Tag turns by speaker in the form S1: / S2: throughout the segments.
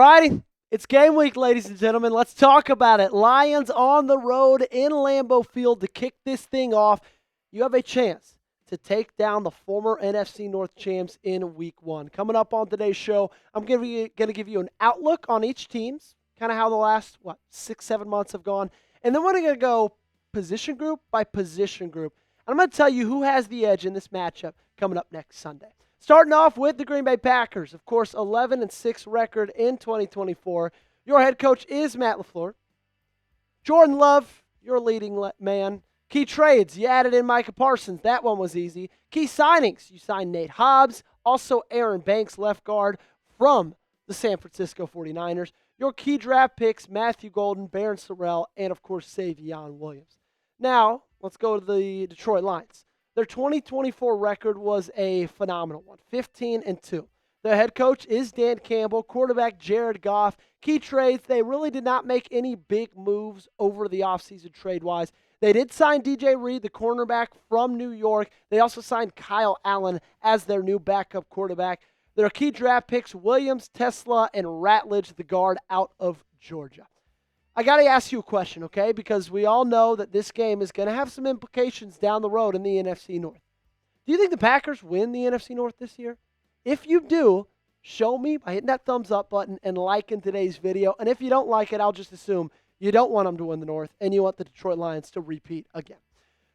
S1: righty, it's game week, ladies and gentlemen. Let's talk about it. Lions on the road in Lambeau Field to kick this thing off. You have a chance to take down the former NFC North champs in Week 1. Coming up on today's show, I'm going to give you an outlook on each team's, kind of how the last, 6-7 months have gone. And then we're going to go position group by position group. And I'm going to tell you who has the edge in this matchup coming up next Sunday. Starting off with the Green Bay Packers, of course, 11-6 record in 2024. Your head coach is Matt LaFleur. Jordan Love, your leading man. Key trades, you added in Micah Parsons. That one was easy. Key signings, you signed Nate Hobbs, also Aaron Banks, left guard from the San Francisco 49ers. Your key draft picks, Matthew Golden, Barryn Sorrell, and, of course, Savion Williams. Now, let's go to the Detroit Lions. Their 2024 record was a phenomenal one, 15-2. Their head coach is Dan Campbell, quarterback Jared Goff. Key trades, they really did not make any big moves over the offseason trade-wise. They did sign DJ Reed, the cornerback from New York. They also signed Kyle Allen as their new backup quarterback. Their key draft picks, Williams, Tesla, and Ratledge, the guard out of Georgia. I got to ask you a question, okay? Because we all know that this game is going to have some implications down the road in the NFC North. Do you think the Packers win the NFC North this year? If you do, show me by hitting that thumbs up button and liking today's video. And if you don't like it, I'll just assume you don't want them to win the North and you want the Detroit Lions to repeat again.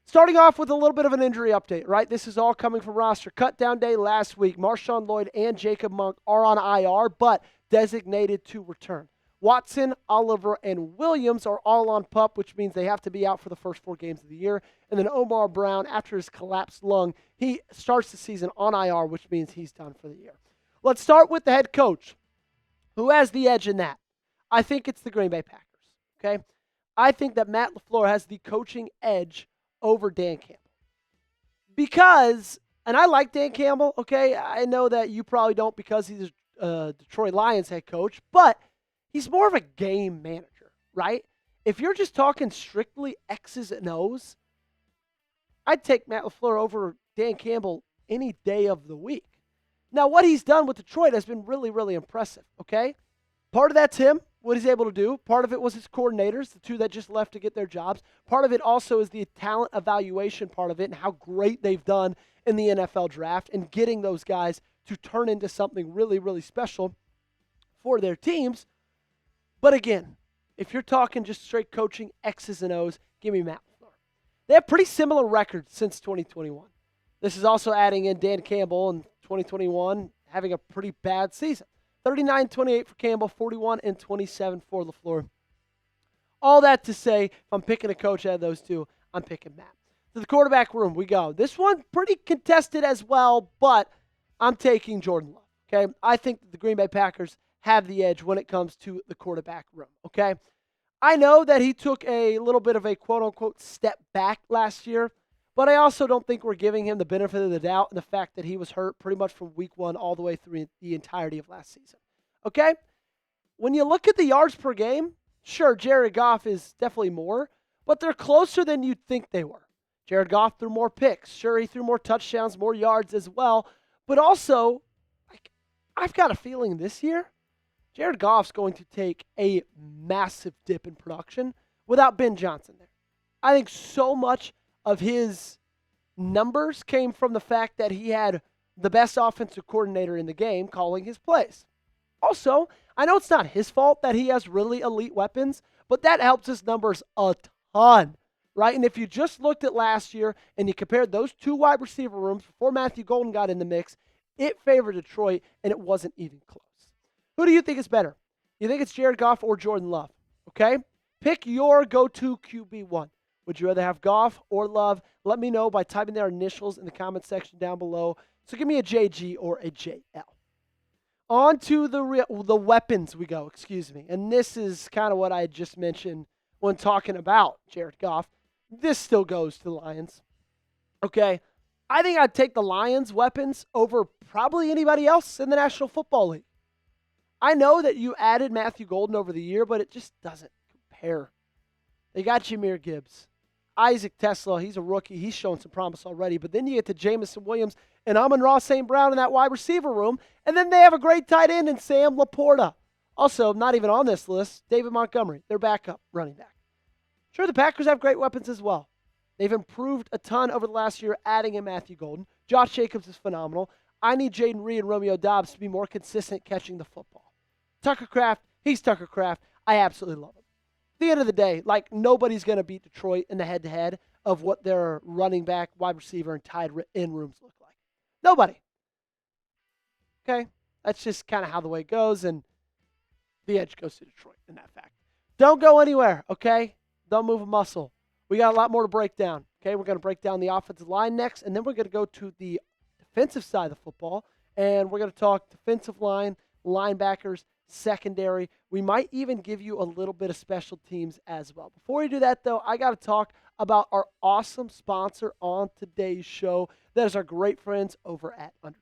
S1: Starting off with a little bit of an injury update, right? This is all coming from roster. Cut down day last week. Marshawn Lloyd and Jacob Monk are on IR, but designated to return. Watson, Oliver, and Williams are all on PUP, which means they have to be out for the first 4 games of the year. And then Omar Brown, after his collapsed lung, he starts the season on IR, which means he's done for the year. Let's start with the head coach. Who has the edge in that? I think it's the Green Bay Packers, okay? I think that Matt LaFleur has the coaching edge over Dan Campbell. Because, and I like Dan Campbell, okay? I know that you probably don't because he's a Detroit Lions head coach, but he's more of a game manager, right? If you're just talking strictly X's and O's, I'd take Matt LaFleur over Dan Campbell any day of the week. Now, what he's done with Detroit has been really, really impressive, okay? Part of that's him, what he's able to do. Part of it was his coordinators, the 2 that just left to get their jobs. Part of it also is the talent evaluation part of it and how great they've done in the NFL draft and getting those guys to turn into something really, really special for their teams. But again, if you're talking just straight coaching X's and O's, give me Matt LaFleur. They have pretty similar records since 2021. This is also adding in Dan Campbell in 2021 having a pretty bad season. 39-28 for Campbell, 41-27 for LaFleur. All that to say, if I'm picking a coach out of those 2, I'm picking Matt. To the quarterback room we go. This one pretty contested as well, but I'm taking Jordan Love. Okay, I think the Green Bay Packers have the edge when it comes to the quarterback room, okay? I know that he took a little bit of a quote-unquote step back last year, but I also don't think we're giving him the benefit of the doubt in the fact that he was hurt pretty much from week 1 all the way through the entirety of last season, okay? When you look at the yards per game, sure, Jared Goff is definitely more, but they're closer than you'd think they were. Jared Goff threw more picks. Sure, he threw more touchdowns, more yards as well, but also, I've got a feeling this year, Jared Goff's going to take a massive dip in production without Ben Johnson there. I think so much of his numbers came from the fact that he had the best offensive coordinator in the game calling his plays. Also, I know it's not his fault that he has really elite weapons, but that helps his numbers a ton, right? And if you just looked at last year and you compared those 2 wide receiver rooms before Matthew Golden got in the mix, it favored Detroit, and it wasn't even close. Who do you think is better? You think it's Jared Goff or Jordan Love? Okay? Pick your go-to QB1. Would you rather have Goff or Love? Let me know by typing their initials in the comment section down below. So give me a JG or a JL. On to the weapons we go, And this is kind of what I just mentioned when talking about Jared Goff. This still goes to the Lions. Okay? I think I'd take the Lions' weapons over probably anybody else in the National Football League. I know that you added Matthew Golden over the year, but it just doesn't compare. They got Jahmyr Gibbs. Isaac Tesla, he's a rookie. He's shown some promise already. But then you get to Jamison Williams and Amon-Ra St. Brown in that wide receiver room. And then they have a great tight end in Sam Laporta. Also, not even on this list, David Montgomery, their backup running back. Sure, the Packers have great weapons as well. They've improved a ton over the last year, adding in Matthew Golden. Josh Jacobs is phenomenal. I need Jaden Reed and Romeo Doubs to be more consistent catching the football. Tucker Kraft, he's Tucker Kraft. I absolutely love him. At the end of the day, like, nobody's going to beat Detroit in the head-to-head of what their running back, wide receiver, and tight end rooms look like. Nobody. Okay? That's just kind of how the way it goes, and the edge goes to Detroit in that fact. Don't go anywhere, okay? Don't move a muscle. We got a lot more to break down, okay? We're going to break down the offensive line next, and then we're going to go to the defensive side of the football, and we're going to talk defensive line, linebackers, secondary. We might even give you a little bit of special teams as well. Before we do that, though, I got to talk about our awesome sponsor on today's show. That is our great friends over at Underdog.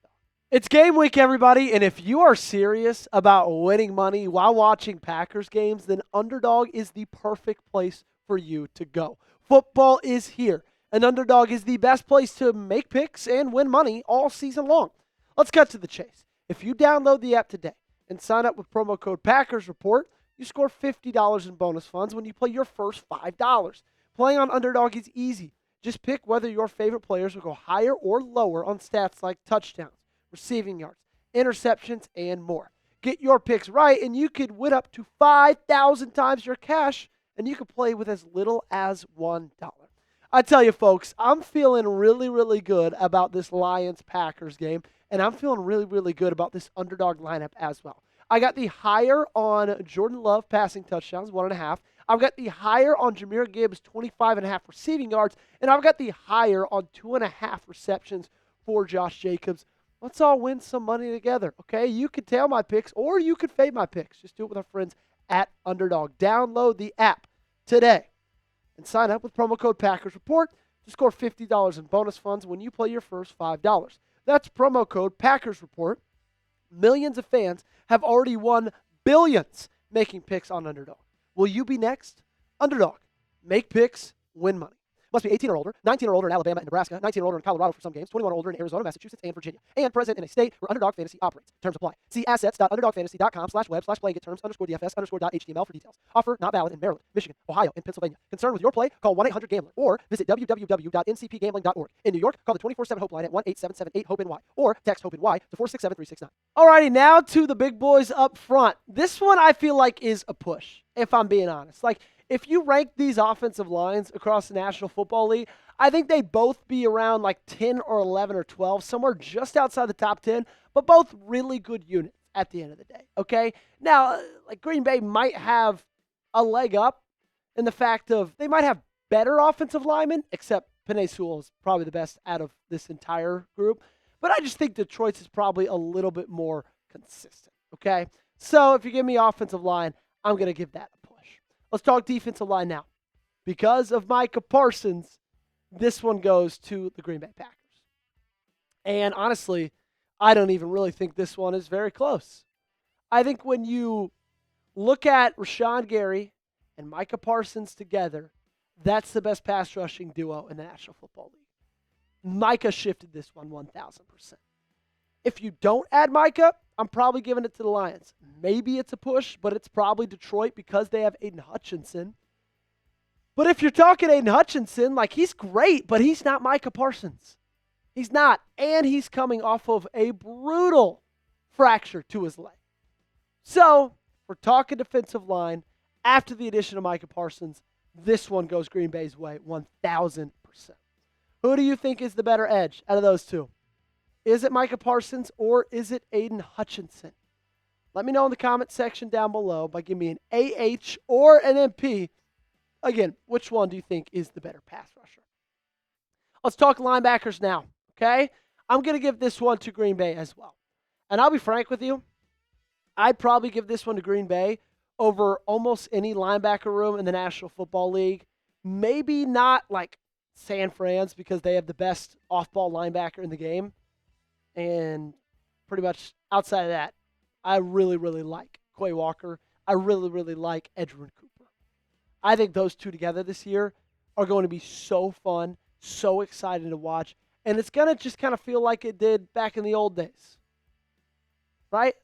S1: It's game week, everybody, and if you are serious about winning money while watching Packers games, then Underdog is the perfect place for you to go. Football is here, and Underdog is the best place to make picks and win money all season long. Let's cut to the chase. If you download the app today and sign up with promo code Packers Report, you score $50 in bonus funds when you play your first $5. Playing on Underdog is easy. Just pick whether your favorite players will go higher or lower on stats like touchdowns, receiving yards, interceptions, and more. Get your picks right, and you could win up to 5,000 times your cash, and you can play with as little as $1. I tell you, folks, I'm feeling really, really good about this Lions-Packers game, and I'm feeling really, really good about this Underdog lineup as well. I got the higher on Jordan Love passing touchdowns, 1.5. I've got the higher on Jahmyr Gibbs, 25.5 receiving yards, and I've got the higher on 2.5 receptions for Josh Jacobs. Let's all win some money together, okay? You could tail my picks, or you could fade my picks. Just do it with our friends at Underdog. Download the app today and sign up with promo code Packers Report to score $50 in bonus funds when you play your first $5. That's promo code Packers Report. Millions of fans have already won billions making picks on Underdog. Will you be next? Underdog. Make picks, win money. Must be 18 or older, 19 or older in Alabama and Nebraska, 19 or older in Colorado for some games, 21 or older in Arizona, Massachusetts, and Virginia, and present in a state where Underdog Fantasy operates. Terms apply. See assets.underdogfantasy.com/web/playingitterms_dfs_.html for details. Offer not valid in Maryland, Michigan, Ohio, and Pennsylvania. Concerned with your play? Call 1-800-GAMBLER or visit www.ncpgambling.org. In New York, call the 24/7 Hope line at 1-877-8-HOPE-NY or text HOPE-NY to 467-369. Alrighty, now to the big boys up front. This one I feel like is a push, if I'm being honest. Like, if you rank these offensive lines across the National Football League, I think they'd both be around like 10 or 11 or 12, somewhere just outside the top 10, but both really good units at the end of the day, okay? Now, like, Green Bay might have a leg up in the fact of they might have better offensive linemen, except Penei Sewell is probably the best out of this entire group, but I just think Detroit's is probably a little bit more consistent, okay? So if you give me offensive line, I'm going to give that a push. Let's talk defensive line now. Because of Micah Parsons, this one goes to the Green Bay Packers. And honestly, I don't even really think this one is very close. I think when you look at Rashawn Gary and Micah Parsons together, that's the best pass rushing duo in the National Football League. Micah shifted this one 1,000%. If you don't add Micah, I'm probably giving it to the Lions. Maybe it's a push, but it's probably Detroit because they have Aiden Hutchinson. But if you're talking Aiden Hutchinson, like, he's great, but he's not Micah Parsons. He's not. And he's coming off of a brutal fracture to his leg. So, we're talking defensive line. After the addition of Micah Parsons, this one goes Green Bay's way 1,000%. Who do you think is the better edge out of those two? Is it Micah Parsons or is it Aiden Hutchinson? Let me know in the comment section down below by giving me an AH or an MP. Again, which one do you think is the better pass rusher? Let's talk linebackers now, okay? I'm going to give this one to Green Bay as well. And I'll be frank with you, I'd probably give this one to Green Bay over almost any linebacker room in the National Football League. Maybe not like San Fran's because they have the best off-ball linebacker in the game. And pretty much outside of that, I really, really like Quay Walker. I really, really like Edgerrin Cooper. I think those two together this year are going to be so fun, so exciting to watch. And it's going to just kind of feel like it did back in the old days. Right?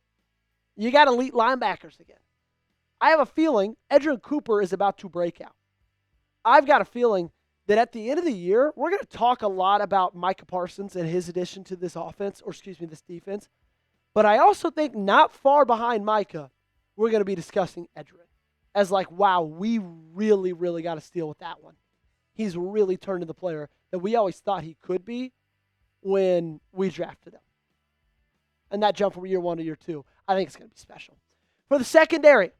S1: You got elite linebackers again. I have a feeling Edgerrin Cooper is about to break out. I've got a feeling that at the end of the year, we're going to talk a lot about Micah Parsons and his addition to this offense, or excuse me, this defense. But I also think not far behind Micah, we're going to be discussing Edgerrin as like, wow, we really, really got to steal with that one. He's really turned into the player that we always thought he could be when we drafted him. And that jump from year 1 to year 2, I think it's going to be special. For the secondary,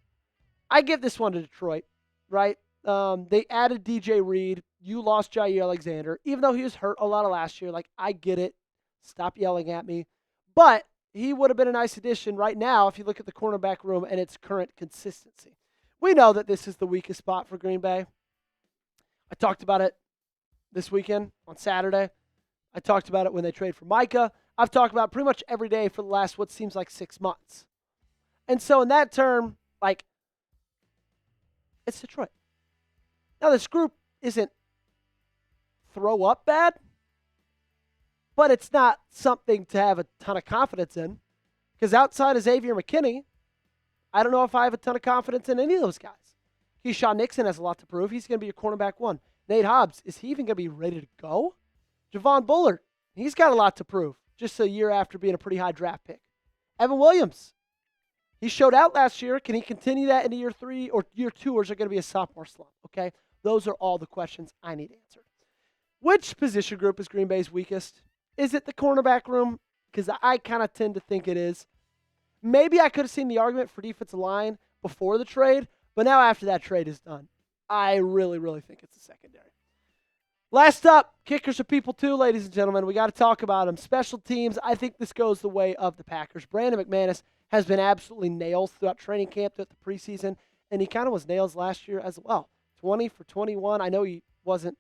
S1: I give this one to Detroit, right? They added DJ Reed. You lost Jair Alexander. Even though he was hurt a lot of last year, like, I get it. Stop yelling at me. But he would have been a nice addition right now if you look at the cornerback room and its current consistency. We know that this is the weakest spot for Green Bay. I talked about it this weekend on Saturday. I talked about it when they traded for Micah. I've talked about it pretty much every day for the last what seems like 6 months. And so in that term, like, it's Detroit. Now, this group isn't throw up bad, but it's not something to have a ton of confidence in, because outside of Xavier McKinney, I don't know if I have a ton of confidence in any of those guys. Keyshawn Nixon has a lot to prove. He's going to be a cornerback 1. Nate Hobbs, is he even going to be ready to go? Javon Bullard, he's got a lot to prove, just a year after being a pretty high draft pick. Evan Williams, he showed out last year. Can he continue that into year 3 or year 2, or is it going to be a sophomore slump? Okay, those are all the questions I need answered. Which position group is Green Bay's weakest? Is it the cornerback room? Because I kind of tend to think it is. Maybe I could have seen the argument for defensive line before the trade, but now after that trade is done, I really, really think it's the secondary. Last up, kickers are people too, ladies and gentlemen. We got to talk about them. Special teams, I think this goes the way of the Packers. Brandon McManus has been absolutely nails throughout training camp, throughout the preseason, and he kind of was nails last year as well. 20 for 21. I know he wasn't,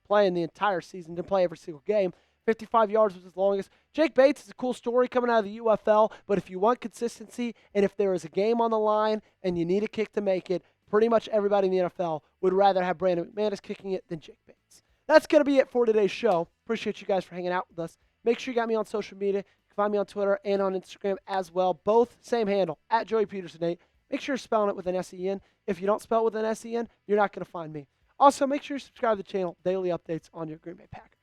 S1: playing the entire season, didn't play every single game. 55 yards was his longest. Jake Bates is a cool story coming out of the UFL, but if you want consistency and if there is a game on the line and you need a kick to make it, pretty much everybody in the NFL would rather have Brandon McManus kicking it than Jake Bates. That's going to be it for today's show. Appreciate you guys for hanging out with us. Make sure you got me on social media. You can find me on Twitter and on Instagram as well. Both same handle, at Joey Petersen 8. Make sure you're spelling it with an S-E-N. If you don't spell it with an S-E-N, you're not going to find me. Also, make sure you subscribe to the channel. Daily updates on your Green Bay Packers.